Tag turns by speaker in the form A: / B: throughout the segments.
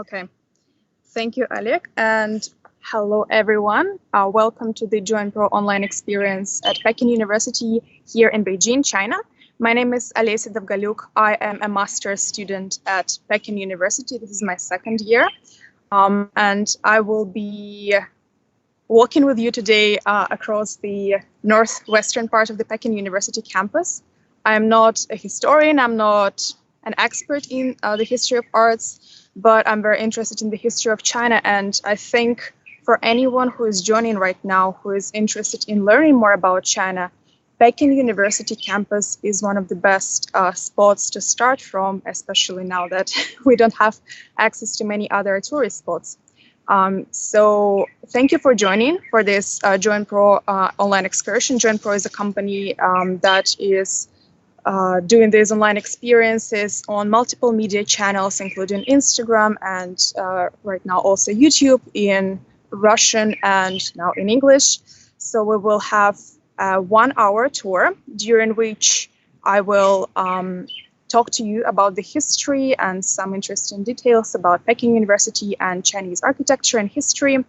A: Okay. Thank you, Alec. And hello, everyone. Welcome to the Join Pro online experience at Peking University here in Beijing, China. My name is Alessia Davgaluk. I am a master's student at Peking University. This is my second year. And I will be walking with you today across the northwestern part of the Peking University campus. I'm not a historian. I'm not an expert in the history of arts, but I'm very interested in the history of China. And I think for anyone who is joining right now, who is interested in learning more about China, Peking University campus is one of the best spots to start from, especially now that we don't have access to many other tourist spots. So thank you for joining for this Join Pro online excursion. Join Pro is a company that is doing these online experiences on multiple media channels, including Instagram and right now also YouTube in Russian and now in English. So we will have a 1-hour tour during which I will talk to you about the history and some interesting details about Peking University and Chinese architecture and history.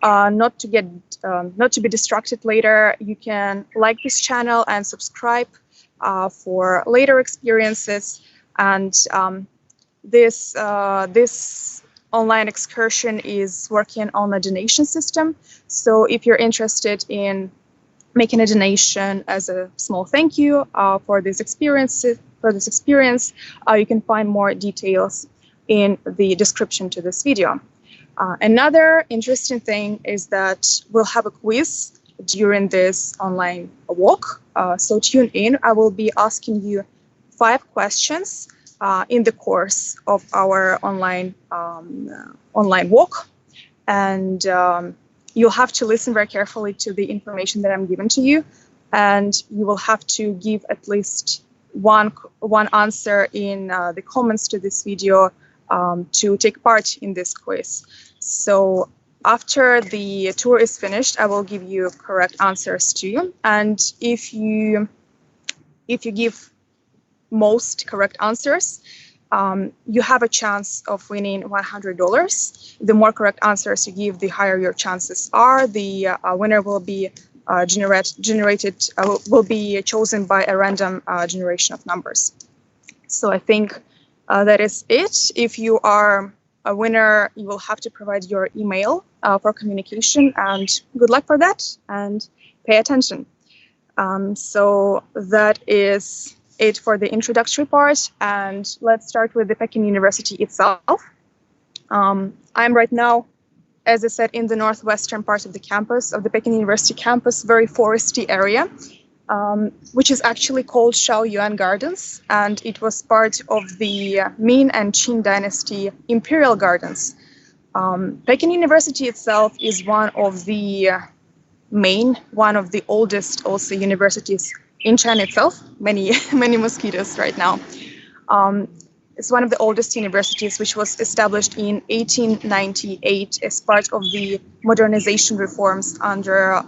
A: Not to be distracted later, you can like this channel and subscribe for later experiences. And this online excursion is working on a donation system. So if you're interested in making a donation as a small thank you for this experience, you can find more details in the description to this video. Another interesting thing is that we'll have a quiz during this online walk. So tune in. I will be asking you 5 questions in the course of our online walk, and you'll have to listen very carefully to the information that I'm giving to you, and you will have to give at least one answer in the comments to this video to take part in this quiz. So after the tour is finished, I will give you correct answers to you, and if you give most correct answers, you have a chance of winning $100. The more correct answers you give, the higher your chances are. The winner will be will be chosen by a random generation of numbers. So I think that is it. If you are a winner, you will have to provide your email for communication, and good luck for that, and pay attention. So that is it for the introductory part, and let's start with the Peking University itself. I'm right now, as I said, in the northwestern part of the campus, of the Peking University campus, very foresty area, which is actually called Shaoyuan Gardens, and it was part of the Ming and Qing Dynasty imperial gardens. Peking University itself is one of the oldest also universities in China itself. Many mosquitoes right now. It's one of the oldest universities, which was established in 1898 as part of the modernization reforms under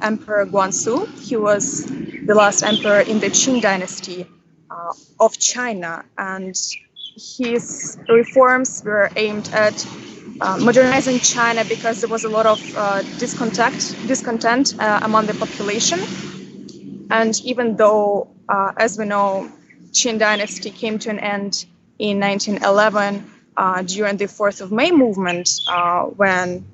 A: Emperor Guangxu. He was the last emperor in the Qing Dynasty of China, and his reforms were aimed at modernizing China because there was a lot of discontent among the population. And even though, as we know, Qing Dynasty came to an end in 1911 during the 4th of May movement, when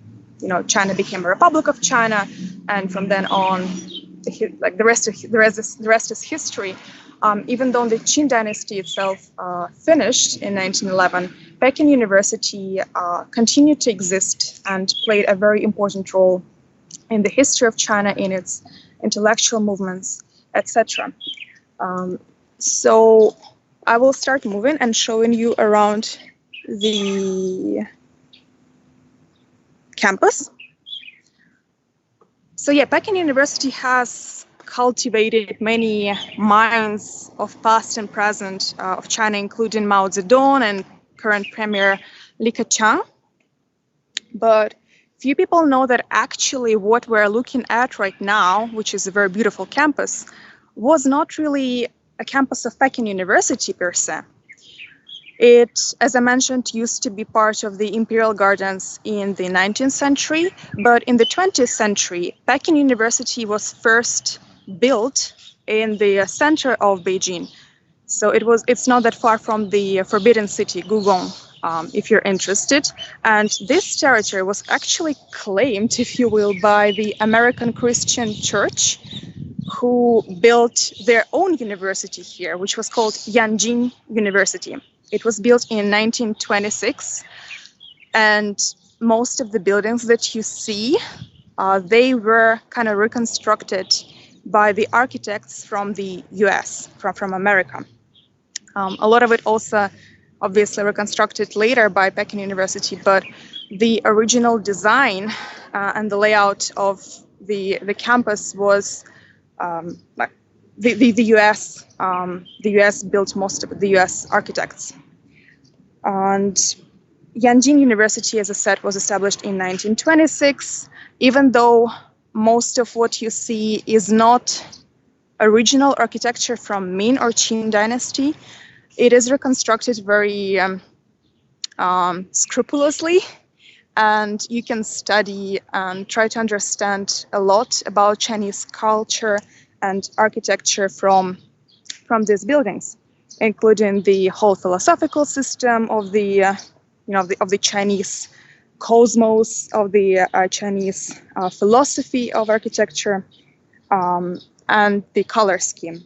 A: China became a Republic of China, and from then on, the rest is history. Even though the Qing Dynasty itself finished in 1911, Peking University continued to exist and played a very important role in the history of China, in its intellectual movements, etc. So I will start moving and showing you around the campus. So yeah, Peking University has cultivated many minds of past and present of China, including Mao Zedong and current Premier Li Keqiang. But few people know that actually what we're looking at right now, which is a very beautiful campus, was not really a campus of Peking University per se. It, as I mentioned, used to be part of the imperial gardens in the 19th century, but in the 20th century, Peking University was first built in the center of Beijing. So it's not that far from the Forbidden City, Gugong, if you're interested. And this territory was actually claimed, if you will, by the American Christian Church, who built their own university here, which was called Yanhong University. It was built in 1926, and most of the buildings that you see, they were kind of reconstructed by the architects from the US, from America. A lot of it also obviously reconstructed later by Peking University, but the original design and the layout of the campus was like the US. The US built most of it, the US architects. And Yanhong University, as I said, was established in 1926. Even though most of what you see is not original architecture from Ming or Qing Dynasty, it is reconstructed very scrupulously, and you can study and try to understand a lot about Chinese culture and architecture from these buildings, including the whole philosophical system of the of the Chinese cosmos, of the Chinese philosophy of architecture, and the color scheme.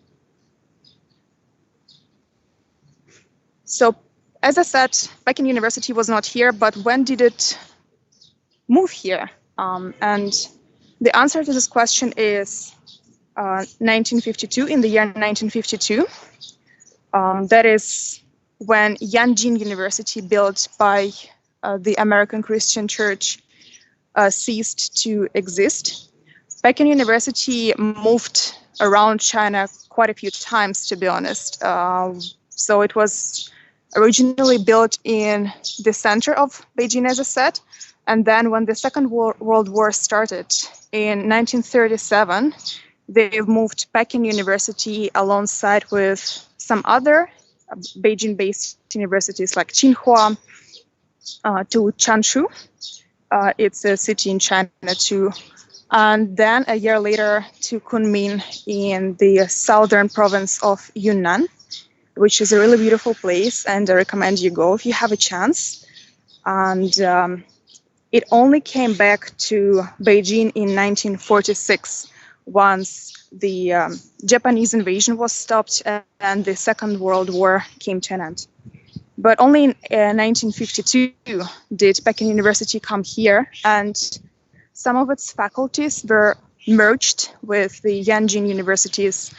A: So, as I said, Peking University was not here, but when did it move here? And the answer to this question is 1952, in the year 1952. That is when Yanhong University, built by the American Christian Church, ceased to exist. Peking University moved around China quite a few times, to be honest. So it was originally built in the center of Beijing, as I said. And then when the Second World War started in 1937, they moved Peking University alongside with some other Beijing-based universities like Tsinghua to Changshu. It's a city in China too. And then a year later to Kunming in the southern province of Yunnan, which is a really beautiful place, and I recommend you go if you have a chance. And it only came back to Beijing in 1946, once the Japanese invasion was stopped and the Second World War came to an end. But only in 1952 did Peking University come here, and some of its faculties were merged with the Yanhong University's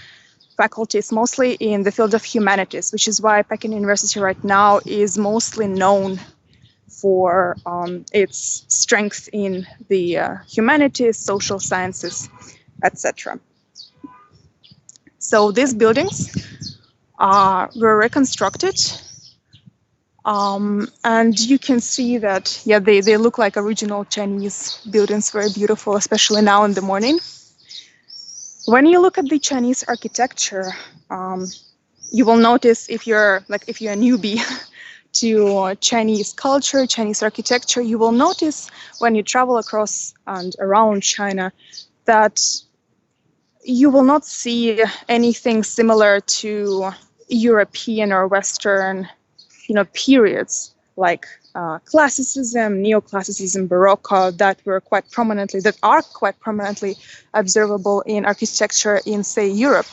A: faculties, mostly in the field of humanities, which is why Peking University right now is mostly known for its strength in the humanities, social sciences, etc. So these buildings were reconstructed, and you can see that, yeah, they look like original Chinese buildings, very beautiful, especially now in the morning. When you look at the Chinese architecture, you will notice, if you're a newbie to Chinese culture, Chinese architecture, you will notice when you travel across and around China that you will not see anything similar to European or Western, periods like classicism, neoclassicism, Baroque, that are quite prominently observable in architecture in, say, Europe.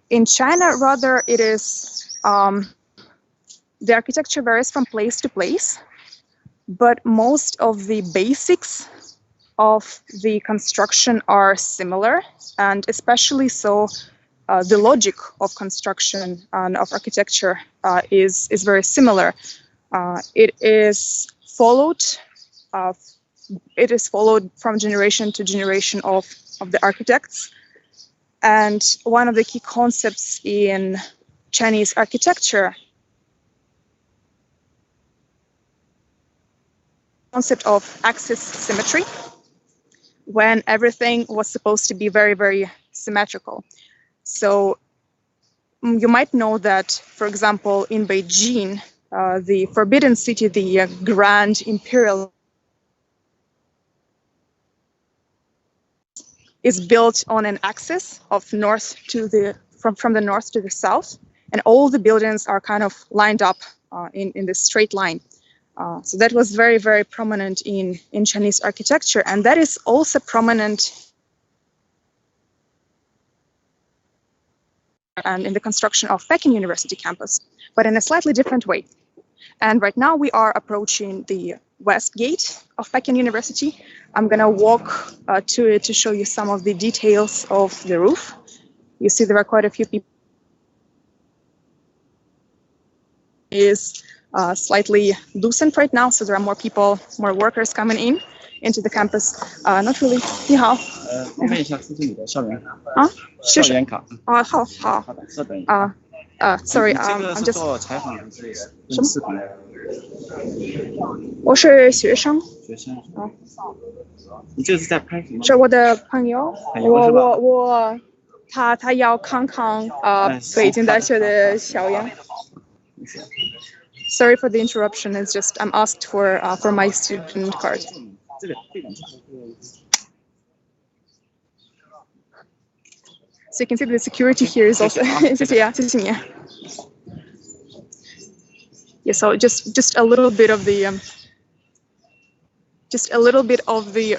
A: In China, rather, it is the architecture varies from place to place, but most of the basics of the construction are similar, and especially so the logic of construction and of architecture is very similar. It is followed from generation to generation of the architects, and one of the key concepts in Chinese architecture, concept of axis symmetry, when everything was supposed to be very, very symmetrical. So you might know that, for example, in Beijing, the Forbidden City, the Grand Imperial, is built on an axis of north to the from the north to the south, and all the buildings are kind of lined up in this straight line. So that was very, very prominent in Chinese architecture, and that is also prominent and in the construction of Peking University campus, but in a slightly different way. And right now we are approaching the west gate of Peking University. I'm gonna walk to it to show you some of the details of the roof. You see there are quite a few people. It is slightly loosened right now, so there are more people, more workers coming in into the campus. Not really. 你好。
B: 方便一下出示你的校园卡。
A: 校园
B: 卡。
A: 好。
B: 好的，稍等一
A: 下。Sorry,
B: 这个
A: I'm
B: 是
A: just
B: 做采访还是录视频？
A: 我是学生。
B: 学生。你这是在拍什么？
A: 是我的朋友。他要看看北京大学的校园。Sorry for the interruption. It's just I'm asked for my student card. So you can see the security here is also. Yeah, so just a little bit of the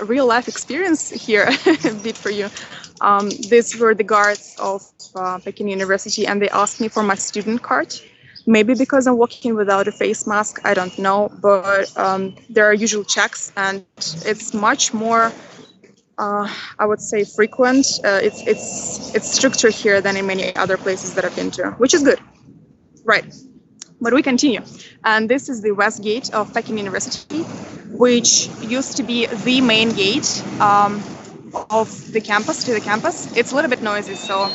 A: real life experience here, a bit for you. These were the guards of Peking University, and they asked me for my student card. Maybe because I'm walking without a face mask, I don't know, but there are usual checks, and it's much more, I would say, frequent. It's stricter here than in many other places that I've been to, which is good, right? But we continue, and this is the west gate of Peking University, which used to be the main gate of the campus to the campus. It's a little bit noisy, so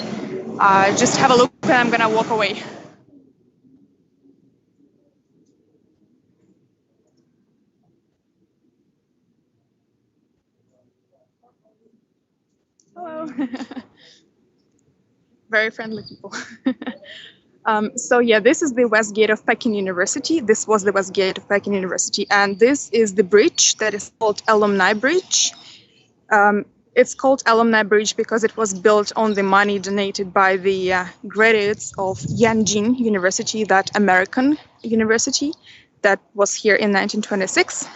A: just have a look, and I'm gonna walk away. Hello. Very friendly people. So yeah, this is the west gate of Peking University. This was the west gate of Peking University, and this is the bridge that is called Alumni Bridge. It's called Alumni Bridge because it was built on the money donated by the graduates of Yanhong University, that American university that was here in 1926.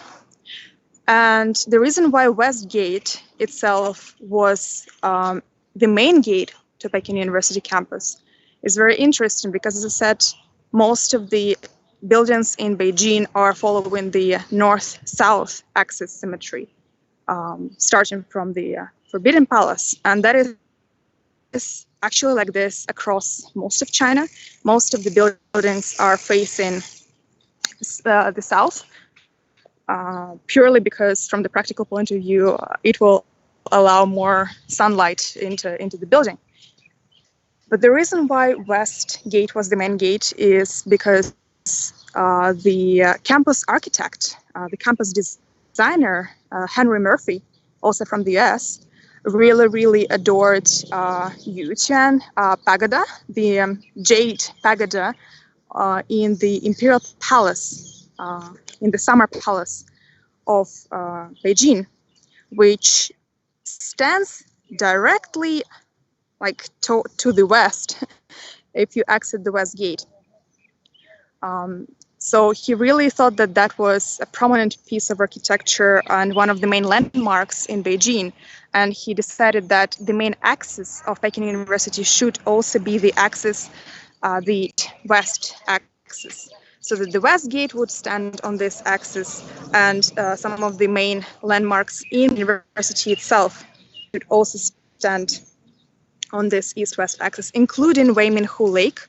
A: And the reason why West Gate itself was the main gate to Peking University campus is very interesting because, as I said, most of the buildings in Beijing are following the north-south axis symmetry, starting from the Forbidden Palace. And that is actually like this across most of China. Most of the buildings are facing the south. Purely because from the practical point of view, it will allow more sunlight into the building. But the reason why West Gate was the main gate is because the campus architect, the campus designer, Henry Murphy, also from the US, really adored Yuqian Pagoda, the Jade Pagoda in the Imperial Palace, in the Summer Palace of Beijing, which stands directly like to the west if you exit the West Gate. So he really thought that that was a prominent piece of architecture and one of the main landmarks in Beijing. And he decided that the main axis of Peking University should also be the axis, the west axis. So that the West Gate would stand on this axis, and some of the main landmarks in the university itself would also stand on this east-west axis, including Weiminhu Lake,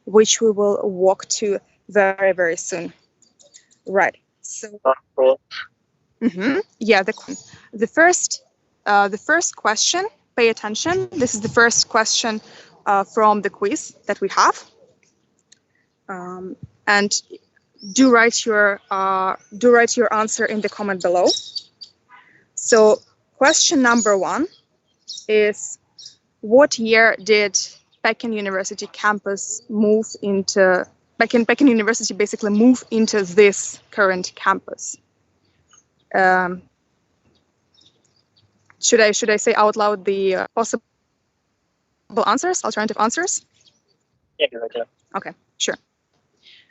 A: which we will walk to very, very soon. Right. So, yeah, the first question. Pay attention. This is the first question from the quiz that we have, and do write your answer in the comment below. So, question number 1 is: what year did Peking University campus move into Peking University basically moved into this current campus. Should I say out loud the possible answers, alternative answers?
B: Yeah, you're right there.
A: Okay, sure.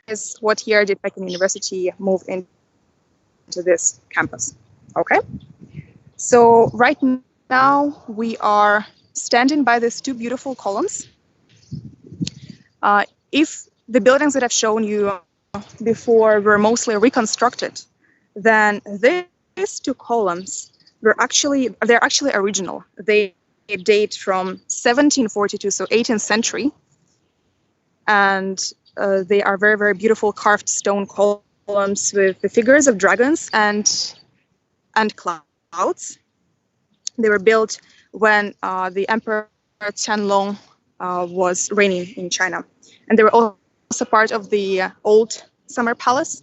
A: Is what year did Peking University move into this campus? Okay. So right now we are standing by these two beautiful columns. If the buildings that I've shown you before were mostly reconstructed, then these two columns they're actually original. They date from 1742, so 18th century, and they are very, very beautiful carved stone columns with the figures of dragons and clouds. They were built when the Emperor Qianlong was reigning in China, and they were also part of the old summer palace.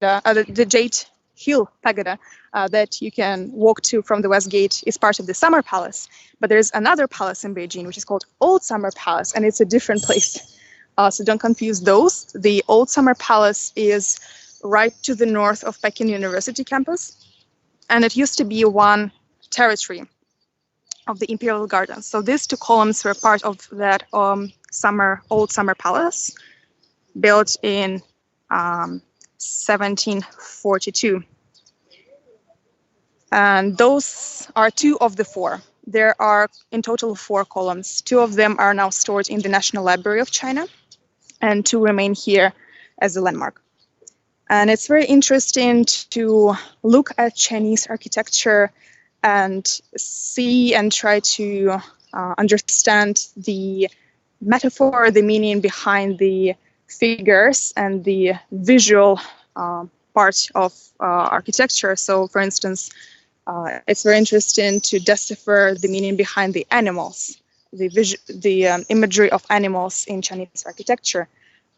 A: The Jade Hill Pagoda that you can walk to from the West Gate is part of the Summer Palace. But there's another palace in Beijing, which is called Old Summer Palace, and it's a different place. So don't confuse those. The Old Summer Palace is right to the north of Peking University campus, and it used to be one territory of the Imperial Gardens. So these two columns were part of that Old Summer Palace, built in 1742. And those are two of the four. There are in total 4 columns. 2 of them are now stored in the National Library of China, and 2 remain here as a landmark. And it's very interesting to look at Chinese architecture and see and try to understand the metaphor, the meaning behind the figures and the visual part of architecture. So, for instance, it's very interesting to decipher the meaning behind the animals, the imagery of animals in Chinese architecture.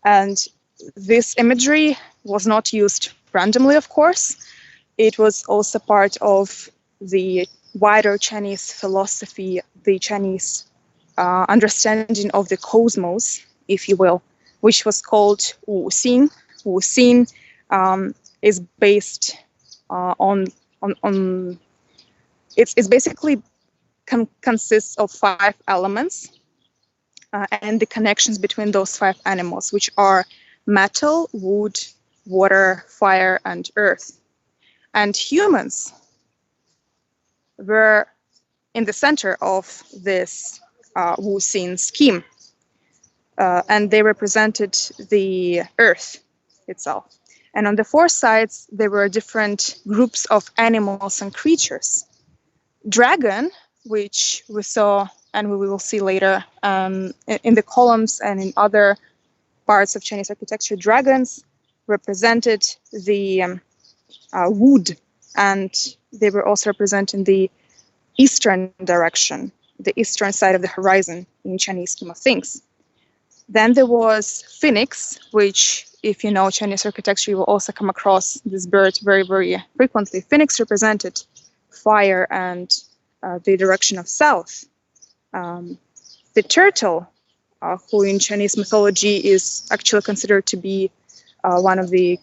A: And this imagery was not used randomly, of course. It was also part of the wider Chinese philosophy, the Chinese understanding of the cosmos, if you will, which was called Wu Xin. Wu Xin is based on it's basically consists of 5 elements and the connections between those 5 animals, which are metal, wood, water, fire, and earth. And humans were in the center of this Wu Xin scheme. And they represented the earth itself. And on the 4 sides, there were different groups of animals and creatures. Dragon, which we saw and we will see later in the columns and in other parts of Chinese architecture, dragons represented the wood, and they were also representing the eastern direction, the eastern side of the horizon in Chinese scheme of things. Then there was phoenix, which, if you know Chinese architecture, you will also come across this bird very, very frequently. Phoenix represented fire and the direction of south. The turtle, who in Chinese mythology is actually considered to be one of the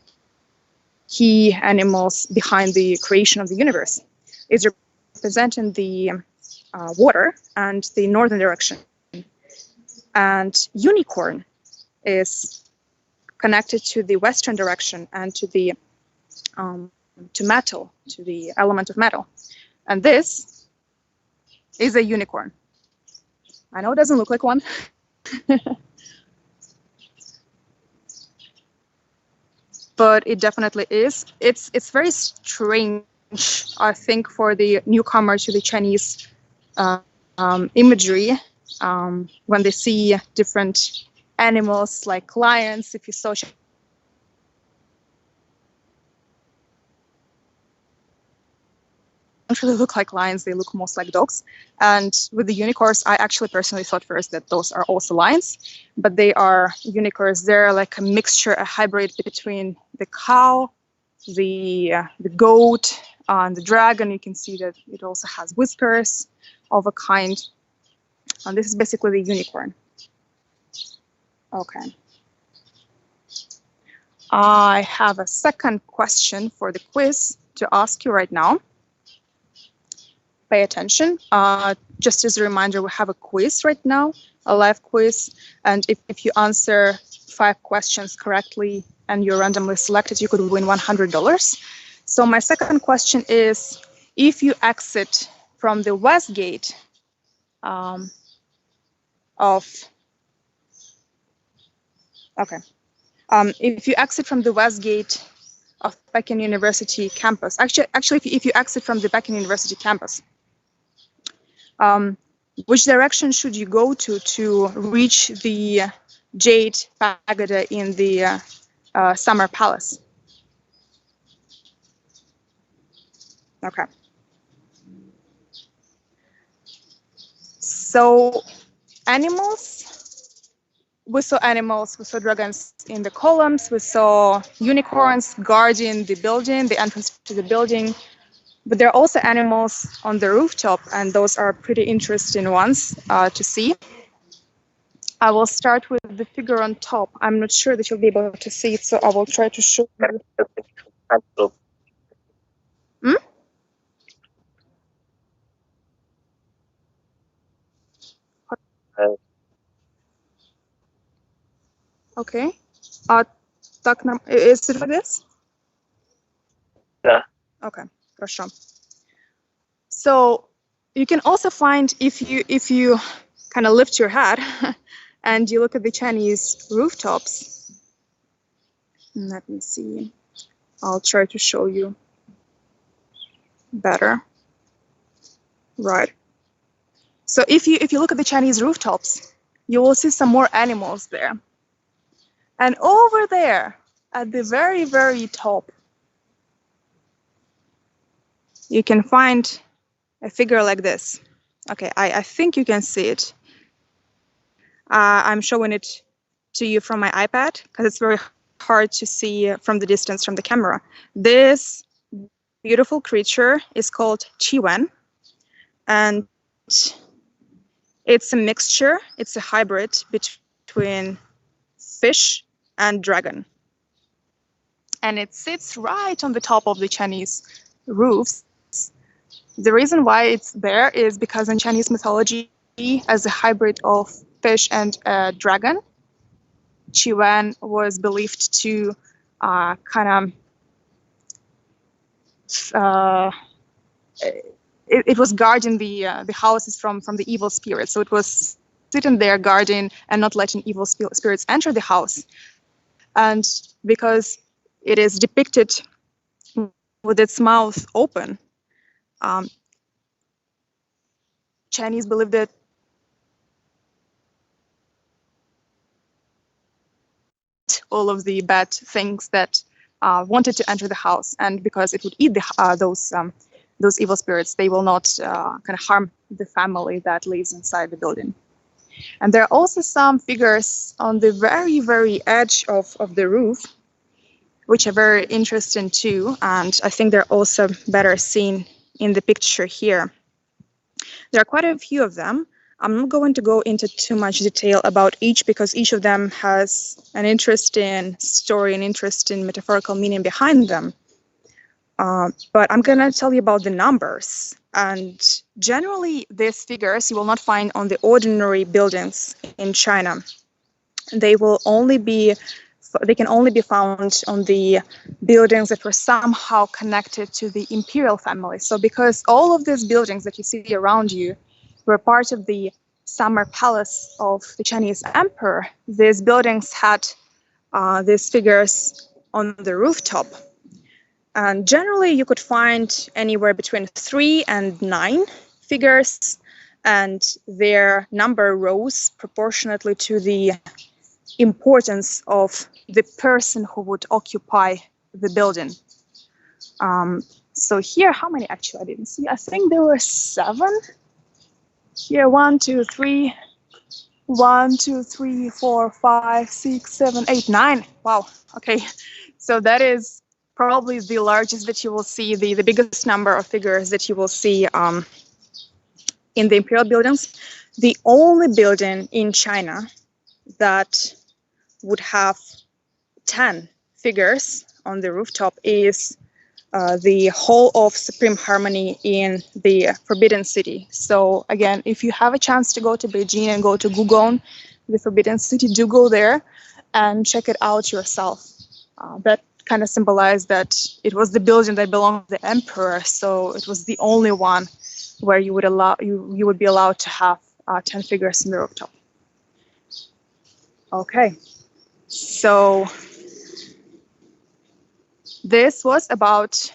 A: key animals behind the creation of the universe, is representing the water and the northern direction. And unicorn is connected to the western direction and to the to metal, to the element of metal. And this is a unicorn. I know it doesn't look like one. But it definitely is. It's very strange, I think, for the newcomer to the Chinese imagery when they see different animals like lions. If you saw, don't really look like lions, they look most like dogs. And with the unicorns, I actually personally thought first that those are also lions, but they are unicorns. They're like a mixture, a hybrid between the cow, the goat, and the dragon. You can see that it also has whiskers of a kind. And this is basically the unicorn. Okay. I have a second question for the quiz to ask you right now. Pay attention. Just as a reminder, we have a quiz right now, a live quiz. And if you answer 5 questions correctly and you're randomly selected, you could win $100. So my second question is, if you exit from the west gate if you exit from the west gate of Peking University campus, actually, if you exit from the Peking University campus, which direction should you go to reach the Jade Pagoda in the Summer Palace? Okay. So we saw dragons in the columns, we saw unicorns guarding the building, the entrance to the building, but there are also animals on the rooftop, and those are pretty interesting ones to see. I will start with the figure on top. I'm not sure that you'll be able to see it, so I will try to show you. Okay. Is it for this?
B: Yeah.
A: Okay, хорошо. So you can also find, if you kind of lift your head and you look at the Chinese rooftops. Let me see. I'll try to show you better. Right. So if you look at the Chinese rooftops, you will see some more animals there. And over there, at the very, very top, you can find a figure like this. Okay, I think you can see it. I'm showing it to you from my iPad because it's very hard to see from the distance from the camera. This beautiful creature is called Qi, and it's a mixture, it's a hybrid between fish and dragon. And it sits right on the top of the Chinese roofs. The reason why it's there is because in Chinese mythology, as a hybrid of fish and dragon, Qi was believed to it was guarding the houses from the evil spirits. So it was sitting there guarding and not letting evil spirits enter the house. And because it is depicted with its mouth open, Chinese believe that all of the bad things that wanted to enter the house, and because it would eat those evil spirits, they will not kind of harm the family that lives inside the building. And there are also some figures on the very, very edge of the roof, which are very interesting too, and I think they're also better seen in the picture here. There are quite a few of them. I'm not going to go into too much detail about each because each of them has an interesting story, an interesting metaphorical meaning behind them. But I'm going to tell you about the numbers. And generally, these figures you will not find on the ordinary buildings in China. They can only be found on the buildings that were somehow connected to the imperial family. So because all of these buildings that you see around you were part of the summer palace of the Chinese emperor, these buildings had these figures on the rooftop. And generally, you could find anywhere between 3 and 9 figures, and their number rose proportionately to the importance of the person who would occupy the building. So here, how many actually? I didn't see. I think there were 7. Here, 1, 2, 3, 1, 2, 3, 4, 5, 6, 7, 8, 9. Wow. Okay. So that is probably the largest that you will see, the biggest number of figures that you will see in the imperial buildings. The only building in China that would have 10 figures on the rooftop is the Hall of Supreme Harmony in the Forbidden City. So again, if you have a chance to go to Beijing and go to Gugong, the Forbidden City, do go there and check it out yourself. That kind of symbolized that it was the building that belonged to the emperor, so it was the only one where you would be allowed to have 10 figures in the rooftop. Okay, so this was about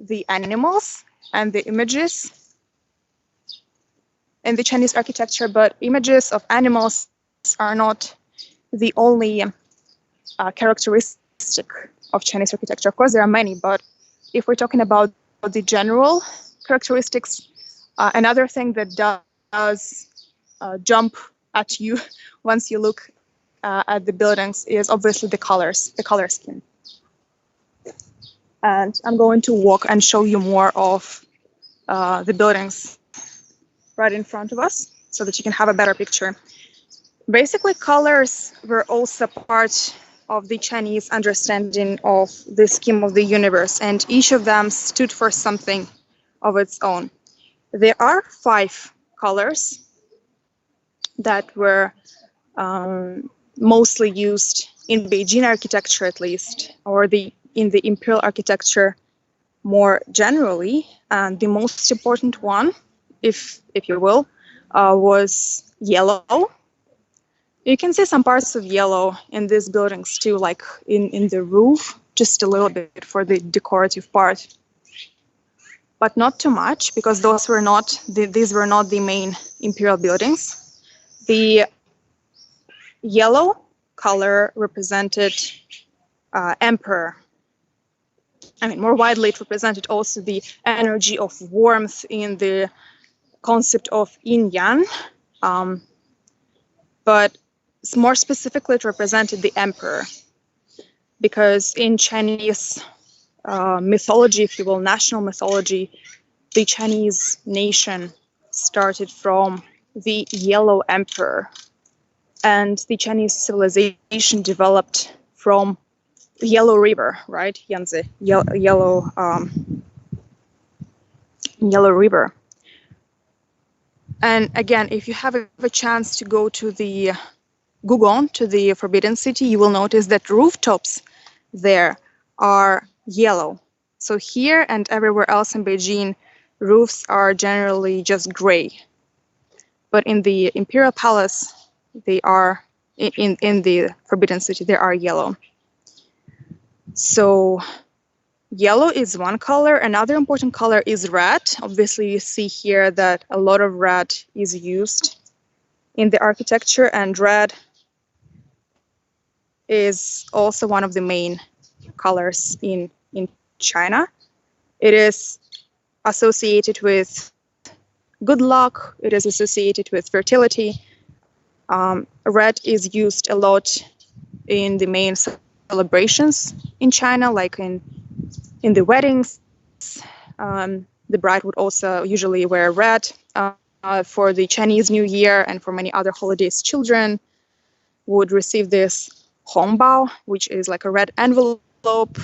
A: the animals and the images in the Chinese architecture, but images of animals are not the only characteristic of Chinese architecture. Of course, there are many, but if we're talking about the general characteristics, another thing that does jump at you once you look at the buildings is obviously the color scheme. And I'm going to walk and show you more of the buildings right in front of us so that you can have a better picture. Basically, colors were also part of the Chinese understanding of the scheme of the universe, and each of them stood for something of its own. There are 5 colors that were mostly used in Beijing architecture, at least, or in the imperial architecture more generally. And the most important one, if you will, was yellow. You can see some parts of yellow in these buildings too, like in the roof, just a little bit for the decorative part, but not too much, because these were not the main imperial buildings. The yellow color represented emperor. I mean, more widely, it represented also the energy of warmth in the concept of yin-yang, but more specifically, it represented the emperor, because in Chinese mythology, if you will, national mythology, the Chinese nation started from the yellow emperor, and the Chinese civilization developed from the Yellow River, right? Yangtze, Yellow River. And again, if you have a chance to go to the Gugong, to the Forbidden City, you will notice that rooftops there are yellow. So here and everywhere else in Beijing, roofs are generally just gray. But in the Imperial Palace, they are, in the Forbidden City, they are yellow. So yellow is one color. Another important color is red. Obviously, you see here that a lot of red is used in the architecture, and red is also one of the main colors in China. It is associated with good luck. It is associated with fertility. Red is used a lot in the main celebrations in China, like in the weddings. The bride would also usually wear red. For the Chinese New Year and for many other holidays, children would receive this hongbao, which is like a red envelope.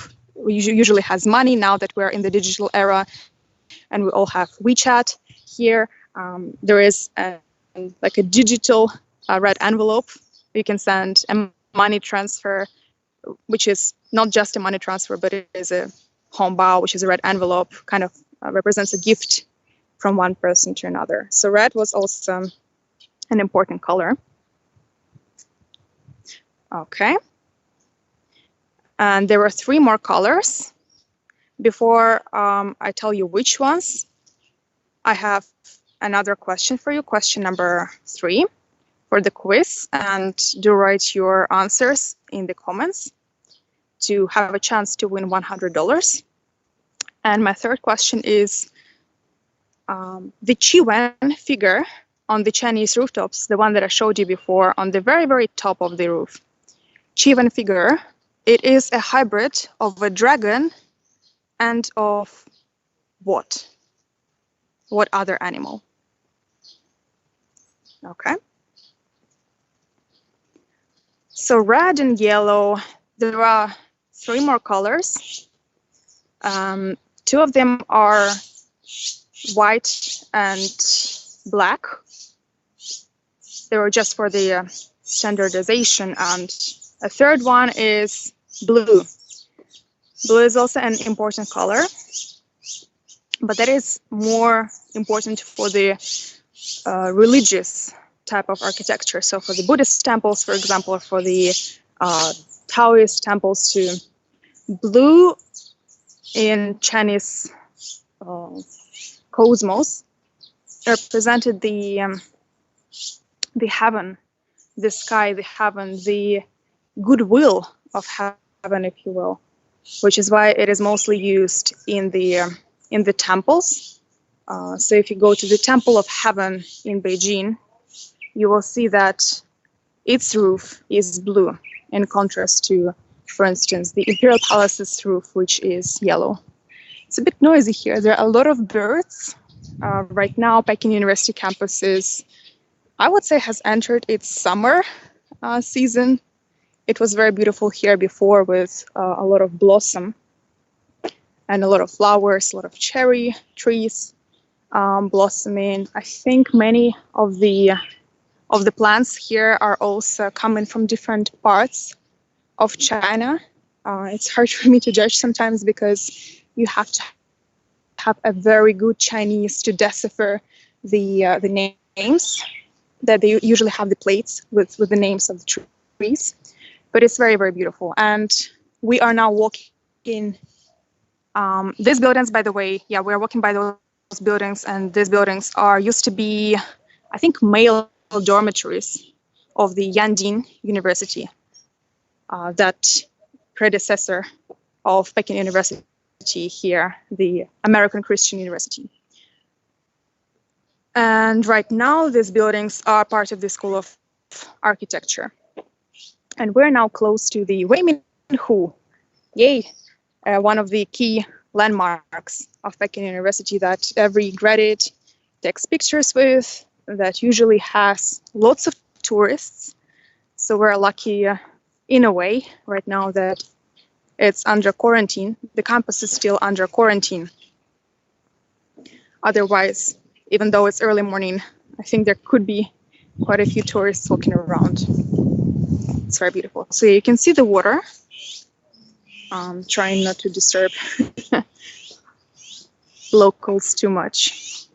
A: Usually has money. Now that we're in the digital era and we all have WeChat here, there is like a digital red envelope. You can send a money transfer, which is not just a money transfer, but it is a hongbao, which is a red envelope, kind of represents a gift from one person to another. So red was also an important color. Okay. And there were 3 more colors. Before I tell you which ones, I have another question for you, question number 3 for the quiz, and do write your answers in the comments to have a chance to win $100. And my third question is, the Qi figure on the Chinese rooftops, the one that I showed you before on the very, very top of the roof. Qi figure, it is a hybrid of a dragon and of what? What other animal? Okay. So red and yellow, there are 3 more colors. 2 of them are white and black. They were just for the standardization, and a third one is blue. Blue is also an important color, but that is more important for the religious type of architecture. So for the Buddhist temples, for example, or for the Taoist temples too. Blue in Chinese cosmos represented the heaven, the sky, the heaven, the goodwill of heaven, if you will, which is why it is mostly used in the temples. So if you go to the Temple of Heaven in Beijing, you will see that its roof is blue, in contrast to, for instance, the Imperial Palace's roof, which is yellow. It's a bit noisy here. There are a lot of birds. Right now, Peking University campus is, I would say, has entered its summer season. It was very beautiful here before with a lot of blossom and a lot of flowers, a lot of cherry trees blossoming. I think many of the plants here are also coming from different parts of China. It's hard for me to judge sometimes because you have to have a very good Chinese to decipher the names, that they usually have the plates with the names of the trees. But it's very, very beautiful. And we are now walking these buildings, by the way, yeah, we're walking by those buildings, and these buildings used to be, I think, male dormitories of the Yanhong University, that predecessor of Peking University here, the American Christian University. And right now, these buildings are part of the School of Architecture. And we're now close to the Weiminhu, yay, one of the key landmarks of Peking University that every graduate takes pictures with, that usually has lots of tourists. So we're lucky in a way right now that it's under quarantine. The campus is still under quarantine. Otherwise, even though it's early morning, I think there could be quite a few tourists walking around. It's very beautiful. So you can see the water. Trying not to disturb locals too much.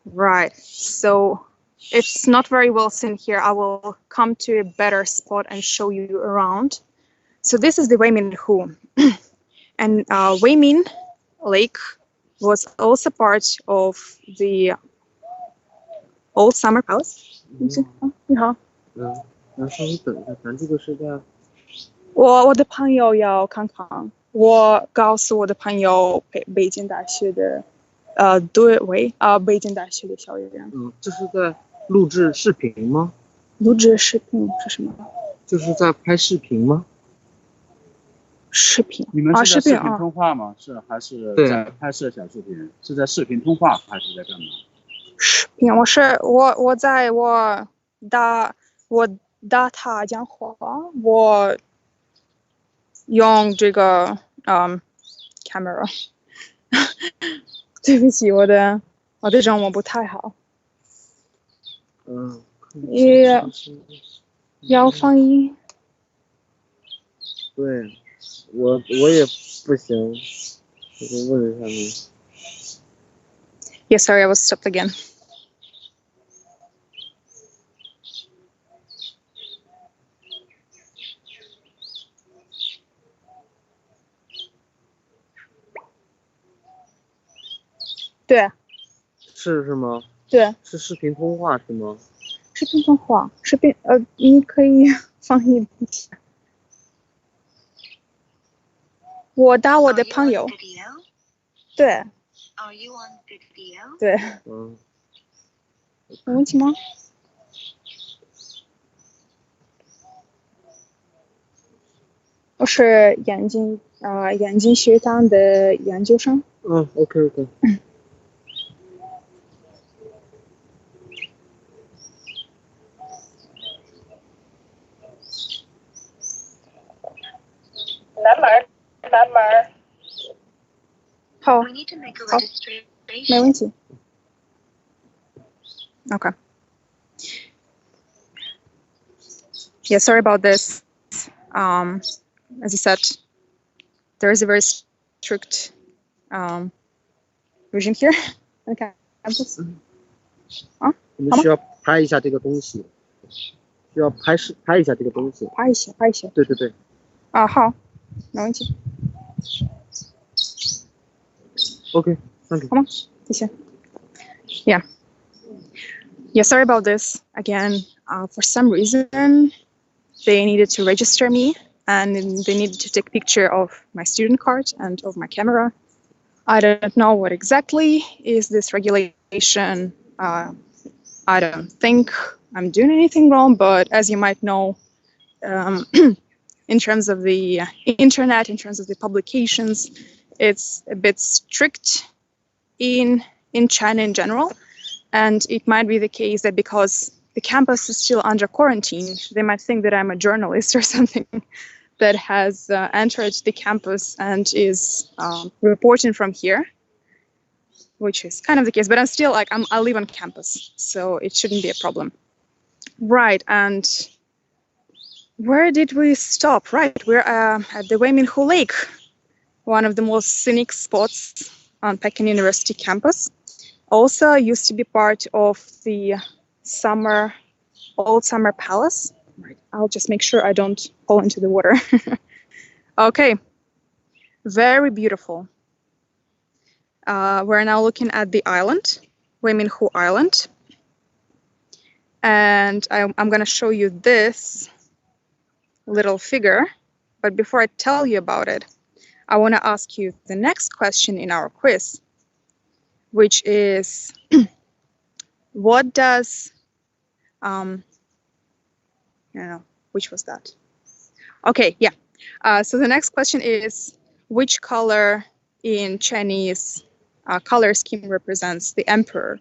A: Right, so it's not very well seen here. I will come to a better spot and show you around. So this is the Weiminhu. And Weimin Lake was also part of the old summer palace. 你好。
B: 那稍微等一下，咱这个是在。
A: 我的朋友要看看，我告诉我的朋友北京大学的对位北京大学的校园。
B: 这是在录制视频吗？
A: 录制视频是什么？
B: 就是在拍视频吗？
A: 视频。
C: 你们是在视频通话吗？是还是在拍摄小视频？是在视频通话还是在干嘛？
A: 视频，我在打他讲话，我用这个camera。对不起，我的中文不太好。也要翻译。
B: 对，我也不行，我就问一下你。
A: Yeah, sorry, I was stopped again.对，
B: 是吗？
A: 对，
B: 是视频通话是吗？
A: 视频通话，你可以翻译一下。我打我的朋友。对。对。有问题吗？我是眼镜学堂的研究生。
B: OK。
A: 好，
D: We need to make a
A: 好，
D: registration.
A: 没问题。Okay. Yeah, sorry about this. As I said, there is a very strict regime here on campus.
B: 我们需要拍一下这个东西，需要拍一下这个东西。
A: 拍一下，拍一下。
B: 对对对。
A: 好，没问题。
B: OK， thank you。
A: 好吗？谢谢。Yeah. Yeah, sorry about this. Again, for some reason, they needed to register me and they needed to take a picture of my student card and of my camera. I don't know what exactly is this regulation. I don't think I'm doing anything wrong, but as you might know, in terms of the internet, in terms of the publications, it's a bit strict in China in general. And it might be the case that because the campus is still under quarantine, they might think that I'm a journalist or something that has entered the campus and is reporting from here, which is kind of the case. But I'm still like, I live on campus, so it shouldn't be a problem. Right, and where did we stop? Right, we're at the Weiminhu Lake, one of the most scenic spots on Peking University campus. Also used to be part of the old summer palace. Right. I'll just make sure I don't fall into the water. Okay, very beautiful. We're now looking at the island, Weiminhu Island. And I'm going to show you this little figure. But before I tell you about it, I want to ask you the next question in our quiz, which is, what does, which was that? Okay, yeah. So the next question is, which color in Chinese color scheme represents the emperor?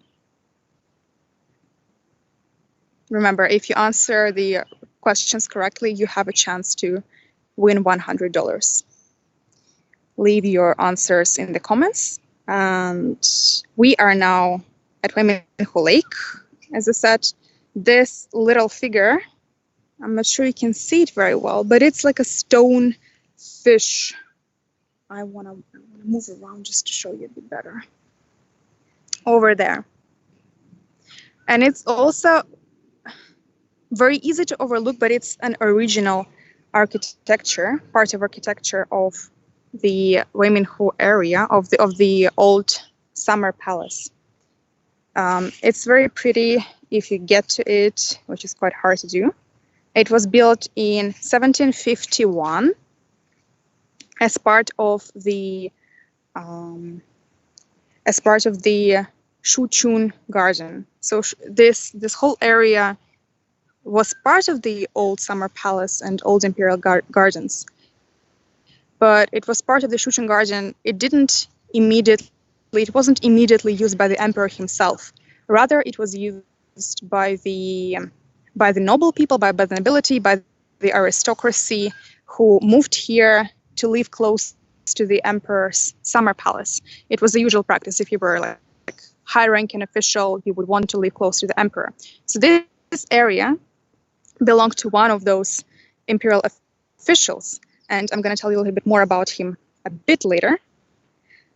A: Remember, if you answer the questions correctly, you have a chance to win $100. Leave your answers in the comments. And we are now at Weiminhu Lake. As I said, this little figure, I'm not sure you can see it very well, but it's like a stone fish. I want to move around just to show you a bit better. Over there. And it's also very easy to overlook, but it's an original architecture, part of architecture of the Weiminhu area of the old summer palace. It's very pretty if you get to it, which is quite hard to do. It was built in 1751 as part of the Shuchun Garden. So this whole area was part of the old summer palace and old imperial gardens. But it was part of the Shuchun Garden. It wasn't immediately used by the emperor himself. Rather, it was used by the noble people, by the nobility, by the aristocracy who moved here to live close to the emperor's summer palace. It was the usual practice. If you were like high-ranking official, you would want to live close to the emperor. So this area belonged to one of those imperial officials. And I'm going to tell you a little bit more about him a bit later.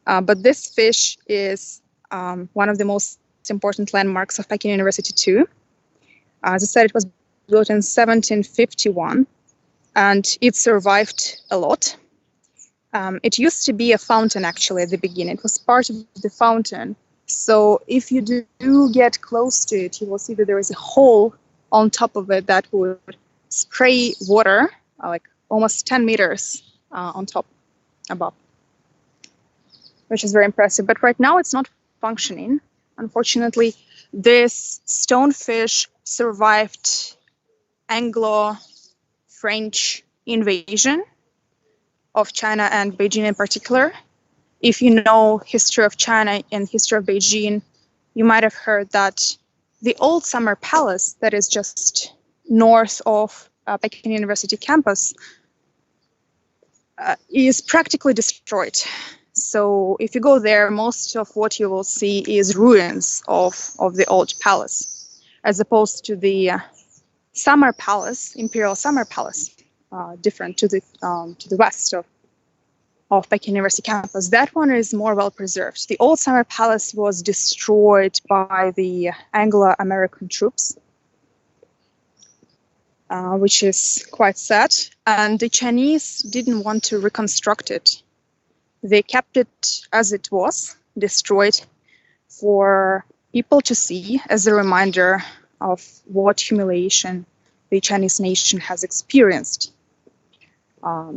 A: But this fish is one of the most important landmarks of Peking University too. As I said, it was built in 1751, and it survived a lot. It used to be a fountain, actually, at the beginning. It was part of the fountain. So if you do get close to it, you will see that there is a hole on top of it that would spray water, like almost 10 meters on top, above, which is very impressive. But right now it's not functioning. Unfortunately, this stonefish survived Anglo-French invasion of China and Beijing in particular. If you know history of China and history of Beijing, you might have heard that the old summer palace that is just north of Peking University campus is practically destroyed. So if you go there, most of what you will see is ruins of the old palace, as opposed to the summer palace, imperial summer palace, different to the west of Peking University campus. That one is more well preserved. The old summer palace was destroyed by the Anglo-American troops, which is quite sad. And the Chinese didn't want to reconstruct it. They kept it as it was, destroyed, for people to see as a reminder of what humiliation the Chinese nation has experienced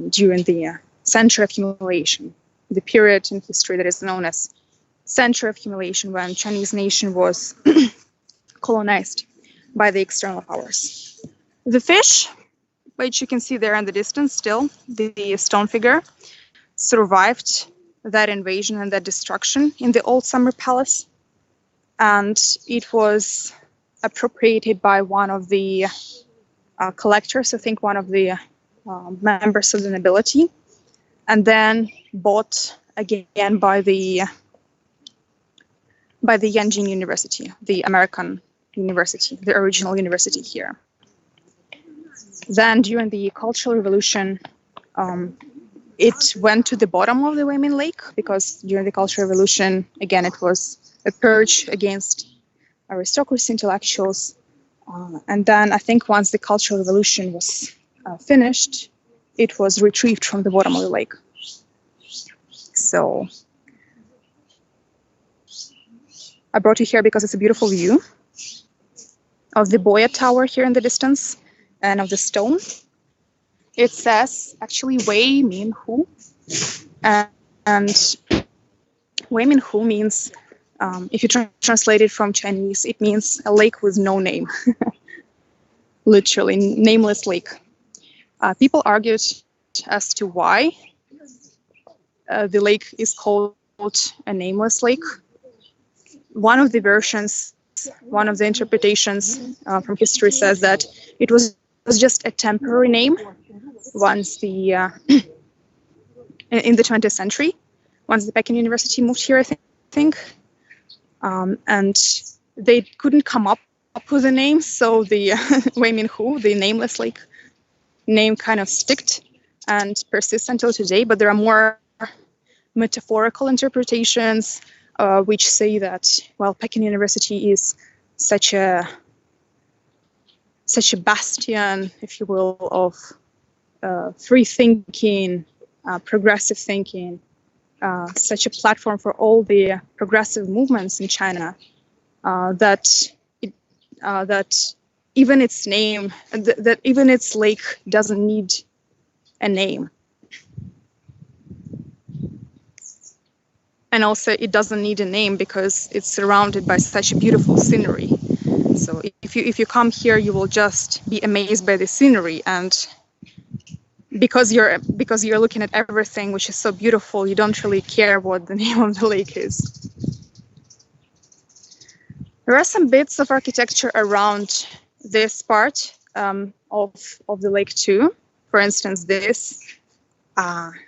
A: during the century of humiliation, the period in history that is known as century of humiliation, when Chinese nation was colonized by the external powers. The fish, which you can see there in the distance still, the stone figure, survived that invasion and that destruction in the old summer palace. And it was appropriated by one of the collectors, I think one of the members of the nobility, and then bought again by the Yanhong University, the American university, the original university here. Then during the Cultural Revolution, it went to the bottom of the Weimin Lake, because during the Cultural Revolution, again, it was a purge against aristocracy, intellectuals. And then I think once the Cultural Revolution was finished, it was retrieved from the bottom of the lake. So I brought you here because it's a beautiful view of the Boya Tower here in the distance and of the stone. It says actually Wei Min Hu, and Wei Min Hu means, if you translate it from Chinese, it means a lake with no name. Literally, nameless lake. People argued as to why the lake is called a nameless lake. One of the versions, one of the interpretations from history says that it was just a temporary name once the in the 20th century, once the Peking University moved here, I think, and they couldn't come up with a name, so the Wei Min Hu, the nameless lake name, kind of sticked and persists until today. But there are more metaphorical interpretations which say that, well, Peking University is such a bastion, if you will, of free thinking, progressive thinking, such a platform for all the progressive movements in China, that even its name, that even its lake doesn't need a name. And also it doesn't need a name because it's surrounded by such a beautiful scenery. So if you come here, you will just be amazed by the scenery, and because you're looking at everything which is so beautiful, you don't really care what the name of the lake is. There are some bits of architecture around this part of the lake too. For instance, this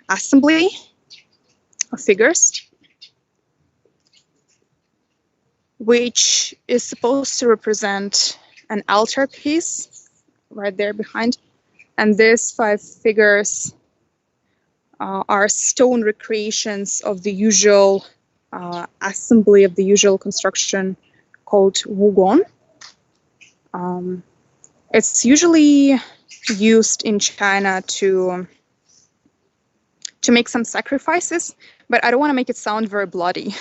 A: assembly of figures, which is supposed to represent an altarpiece right there behind. And these 5 figures are stone recreations of the usual assembly, of the usual construction called wugong. It's usually used in China to make some sacrifices, but I don't want to make it sound very bloody.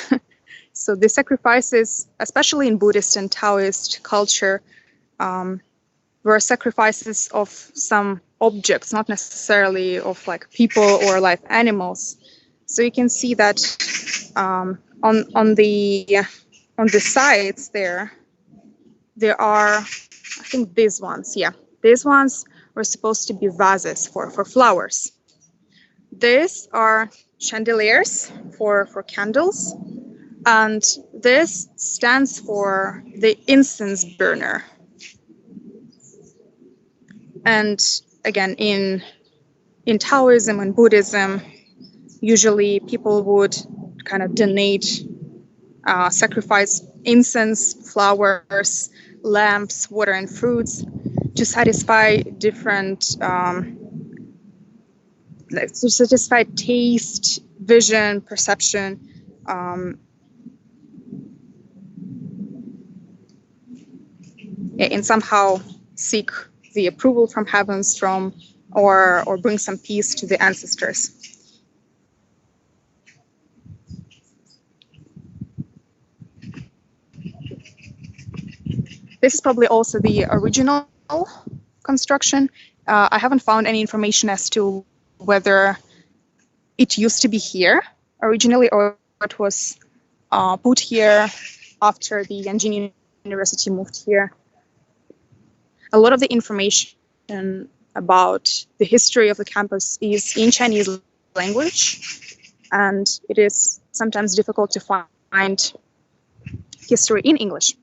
A: So the sacrifices, especially in Buddhist and Taoist culture, were sacrifices of some objects, not necessarily of like people or live animals. So you can see that on the sides there are, I think these ones, yeah, these ones were supposed to be vases for flowers. These are chandeliers for candles, and this stands for the incense burner. And again, in Taoism and Buddhism, Usually people would kind of donate, sacrifice incense, flowers, lamps, water, and fruits to satisfy different, to satisfy taste, vision, perception, and somehow seek the approval from heavens, or bring some peace to the ancestors. This is probably also the original construction. I haven't found any information as to whether it used to be here originally or it was put here after the Yanhong University moved here. A lot of the information about the history of the campus is in Chinese language, and it is sometimes difficult to find history in English.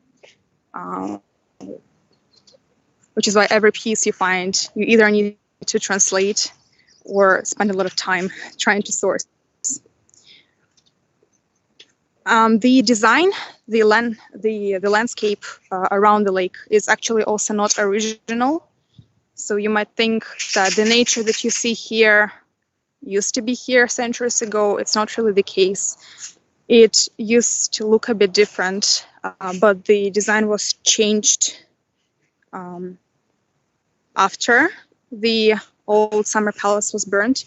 A: Which is why every piece you find, you either need to translate or spend a lot of time trying to source. The design, the landscape around the lake is actually also not original. So you might think that the nature that you see here used to be here centuries ago. It's not really the case. It used to look a bit different, but the design was changed after the old summer palace was burned.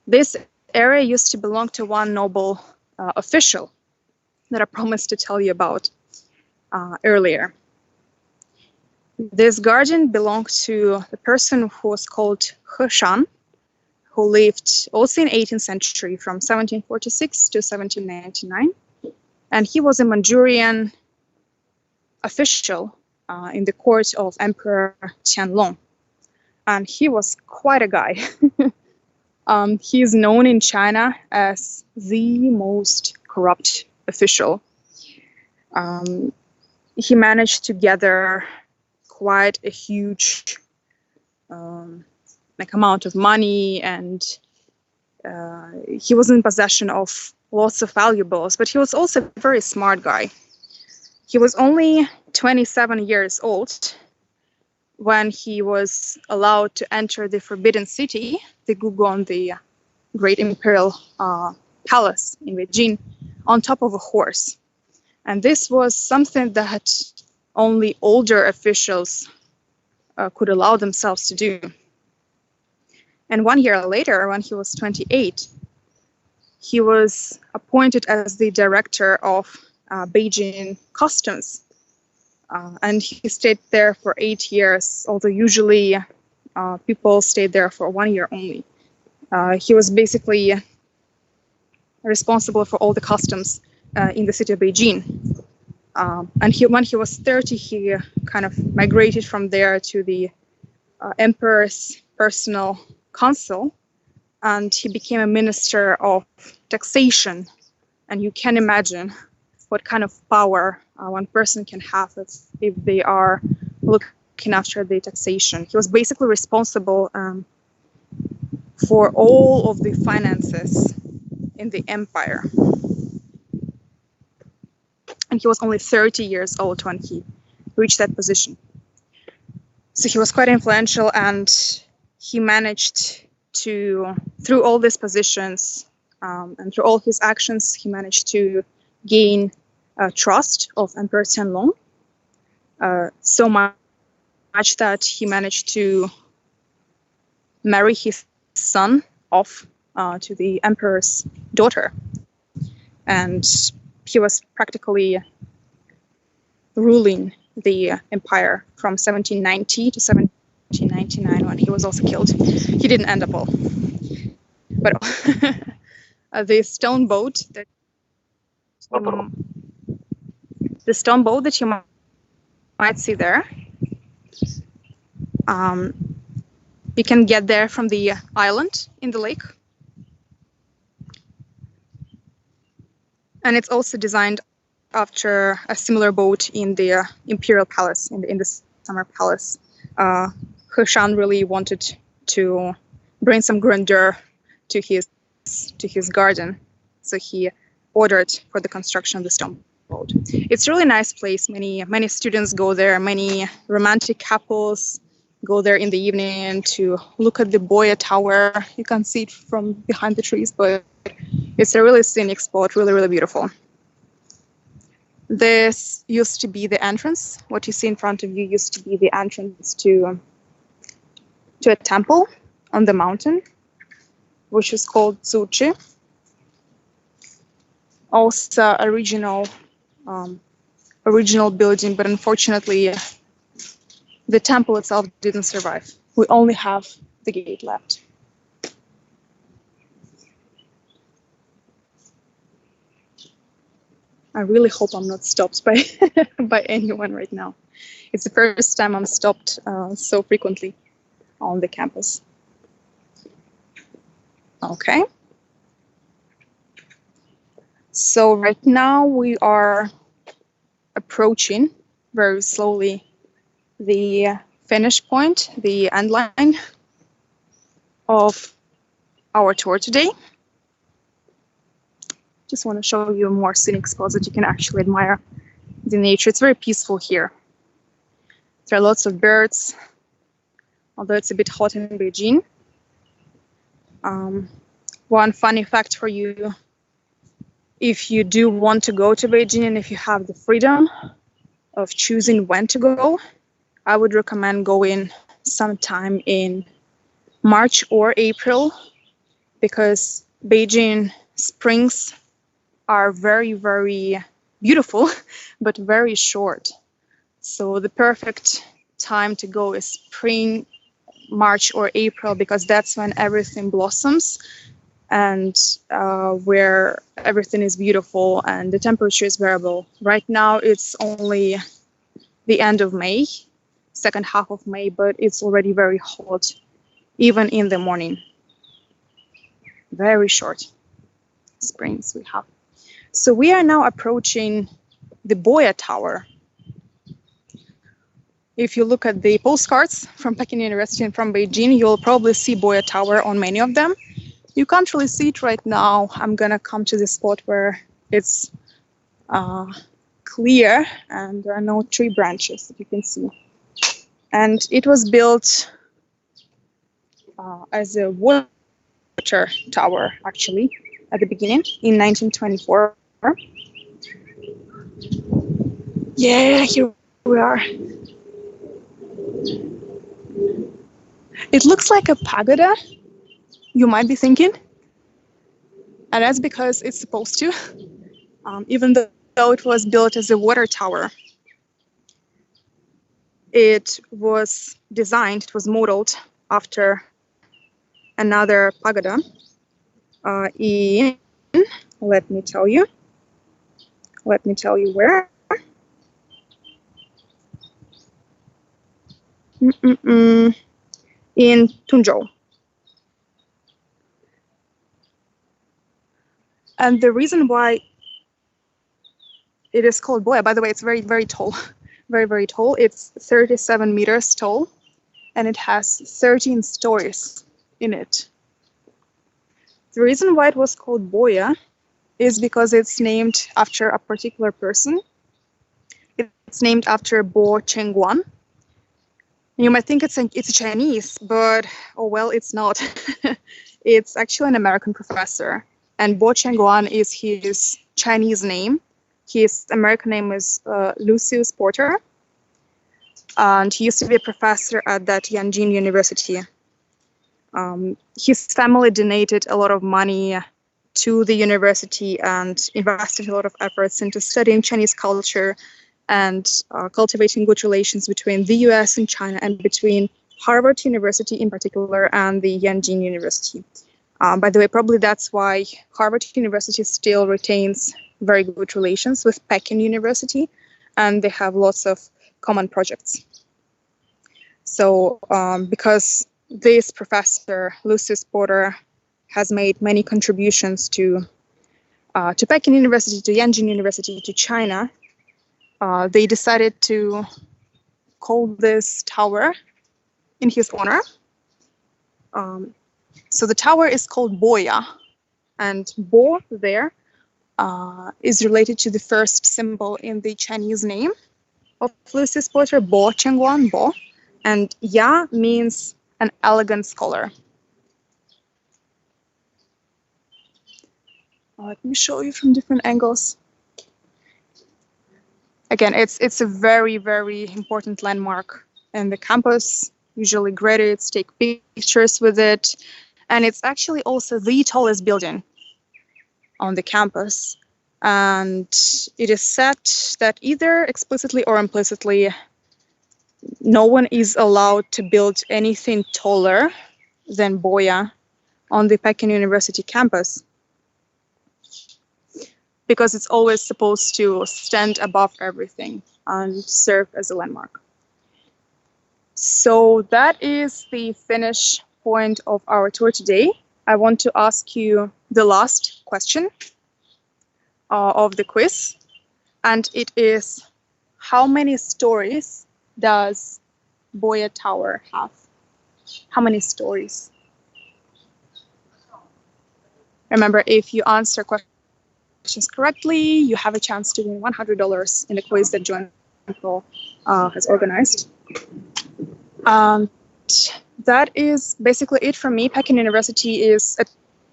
A: This area used to belong to one noble official that I promised to tell you about earlier. This garden belonged to the person who was called He Shan, who lived also in 18th century from 1746 to 1799. And he was a Manchurian official in the court of Emperor Qianlong. And he was quite a guy. He is known in China as the most corrupt official. He managed to gather quite a huge amount of money, and he was in possession of lots of valuables, but he was also a very smart guy. He was only 27 years old when he was allowed to enter the Forbidden City, the Gugon, the great imperial palace in Beijing, on top of a horse. And this was something that only older officials could allow themselves to do. And 1 year later, when he was 28, he was appointed as the director of Beijing customs. And he stayed there for 8 years, although usually people stayed there for 1 year only. He was basically responsible for all the customs in the city of Beijing. And when he was 30, he kind of migrated from there to the emperor's personal council, and he became a minister of taxation. And you can imagine what kind of power one person can have if they are looking after the taxation. He was basically responsible for all of the finances in the empire. And he was only 30 years old when he reached that position. So he was quite influential, and he managed to, through all these positions and through all his actions, he managed to gain trust of Emperor Qianlong, so much that he managed to marry his son off to the emperor's daughter. And he was practically ruling the empire from 1790 to 1799, when he was also killed. He didn't end up all. But the stone boat that you might see there, you can get there from the island in the lake. And it's also designed after a similar boat in the imperial palace, in the summer palace. He Shan really wanted to bring some grandeur to his to his garden. So he ordered for the construction of the stone boat. It's a really nice place. Many students go there. Many romantic couples go there in the evening to look at the Boya Tower. You can see it from behind the trees, but it's a really scenic spot, really, really beautiful. This used to be the entrance. What you see in front of you used to be the entrance to a temple on the mountain, which is called Zuchi. Also original building, but unfortunately the temple itself didn't survive. We only have the gate left. I really hope I'm not stopped by by anyone right now. It's the first time I'm stopped so frequently on the campus. Okay. So right now we are approaching very slowly the finish point, the end line of our tour today. Just want to show you more scenic spots that you can actually admire the nature. It's very peaceful here. There are lots of birds, although it's a bit hot in Beijing. One funny fact for you, if you do want to go to Beijing and if you have the freedom of choosing when to go, I would recommend going sometime in March or April, because Beijing springs are very, very beautiful, but very short. So the perfect time to go is spring, March or April, because that's when everything blossoms and where everything is beautiful and the temperature is variable. Right now it's only the end of May, second half of May, but it's already very hot, even in the morning. Very short springs we have. So we are now approaching the Boya Tower. If you look at the postcards from Peking University and from Beijing, you'll probably see Boya Tower on many of them. You can't really see it right now. I'm gonna come to the spot where it's clear and there are no tree branches that you can see. And it was built as a water tower, actually, at the beginning in 1924. Yeah, here we are. It looks like a pagoda, you might be thinking, and that's because it's supposed to, even though it was built as a water tower. It was designed, it was modeled after another pagoda in, let me tell you where. In Tunzhou. And the reason why it is called Boya, by the way, it's very, very tall, very, very tall. It's 37 meters tall, and it has 13 stories in it. The reason why it was called Boya is because it's named after a particular person. It's named after Bo Chengguan. You might think it's a Chinese, but oh well, it's not. It's actually an American professor, and Bo Chengguan is his Chinese name. His American name is Lucius Porter, and he used to be a professor at that Yanhong University. His family donated a lot of money to the university and invested a lot of efforts into studying Chinese culture and cultivating good relations between the US and China, and between Harvard University in particular and the Yanhong University. By the way, probably that's why Harvard University still retains very good relations with Peking University, and they have lots of common projects. So because this professor, Lucius Porter, has made many contributions to Peking University, to Yanhong University, to China, they decided to call this tower in his honor. So the tower is called Boya, and Bo there is related to the first symbol in the Chinese name of Lucy's portrait, Bo Chengguan, Bo. And Ya means an elegant scholar. Let me show you from different angles. Again, it's a very, very important landmark in the campus. Usually graduates take pictures with it. And it's actually also the tallest building on the campus. And it is said that either explicitly or implicitly, no one is allowed to build anything taller than Boya on the Peking University campus, because it's always supposed to stand above everything and serve as a landmark. So that is the finish point of our tour today. I want to ask you the last question of the quiz, and it is, how many stories does Boya Tower have? How many stories? Remember, if you answer questions correctly, you have a chance to win $100 in the quiz that Joint Pro has organized. That is basically it from me. Peking University is a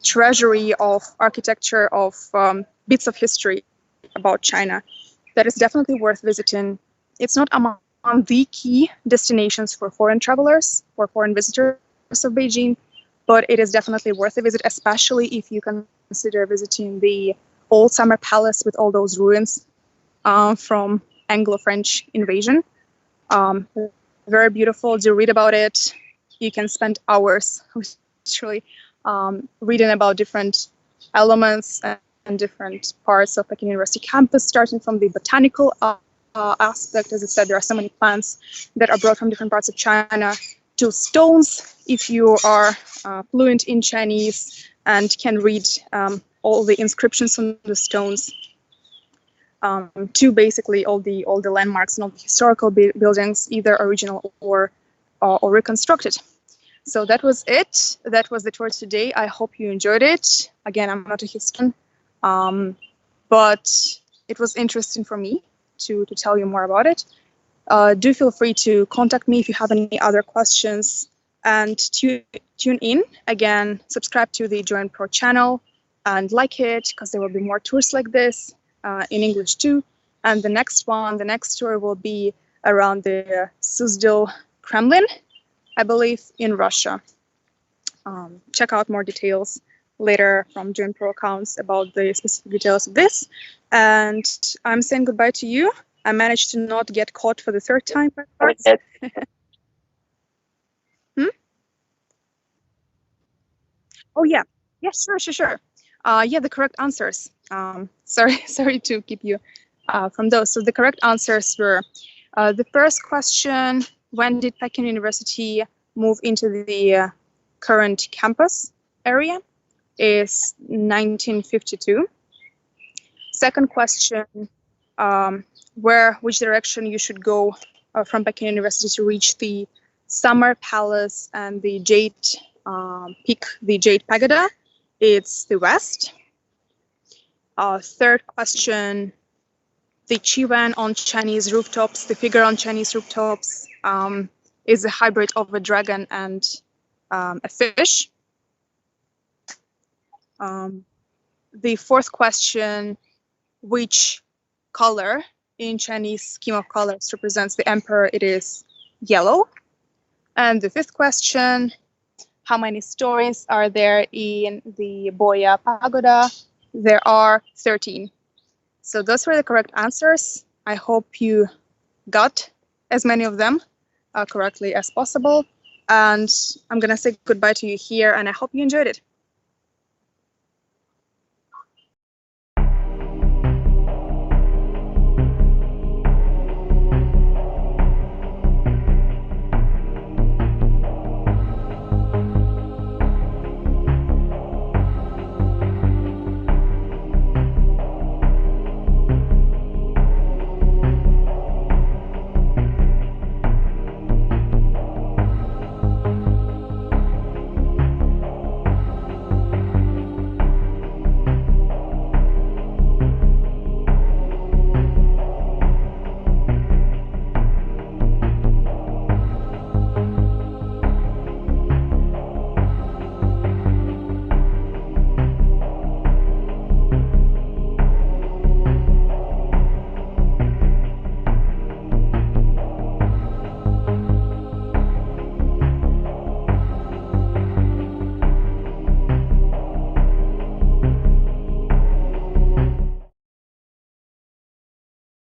A: treasury of architecture, of bits of history about China that is definitely worth visiting. It's not among the key destinations for foreign travelers or foreign visitors of Beijing, but it is definitely worth a visit, especially if you consider visiting the old summer palace with all those ruins from Anglo-French invasion. Very beautiful. Do read about it. You can spend hours literally reading about different elements and different parts of Peking University campus, starting from the botanical aspect. As I said, there are so many plants that are brought from different parts of China, to stones, if you are fluent in Chinese and can read all the inscriptions on the stones, to basically all the landmarks and all the historical buildings, either original or reconstructed. So that was it. That was the tour today. I hope you enjoyed it. Again, I'm not a historian, but it was interesting for me to tell you more about it. Do feel free to contact me if you have any other questions, and tune in. Again, subscribe to the Join Pro channel and like it, because there will be more tours like this in English too. And the next tour will be around the Suzdal Kremlin, I believe, in Russia. Check out more details later from Join Pro accounts about the specific details of this. And I'm saying goodbye to you. I managed to not get caught for the third time. Oh yeah, yes, sure. Yeah, the correct answers. Sorry to keep you from those. So the correct answers were the first question: when did Peking University move into the current campus area? Is 1952. Second question: which direction you should go from Peking University to reach the Summer Palace and the Jade Peak, the Jade Pagoda? It's the west. Third question: the Chiwan on Chinese rooftops, the figure on Chinese rooftops, is a hybrid of a dragon and a fish. The fourth question: which color in Chinese scheme of colors represents the emperor? It is yellow. And the fifth question: how many stories are there in the Boya Pagoda? There are 13. So those were the correct answers. I hope you got as many of them correctly as possible. And I'm going to say goodbye to you here, and I hope you enjoyed it.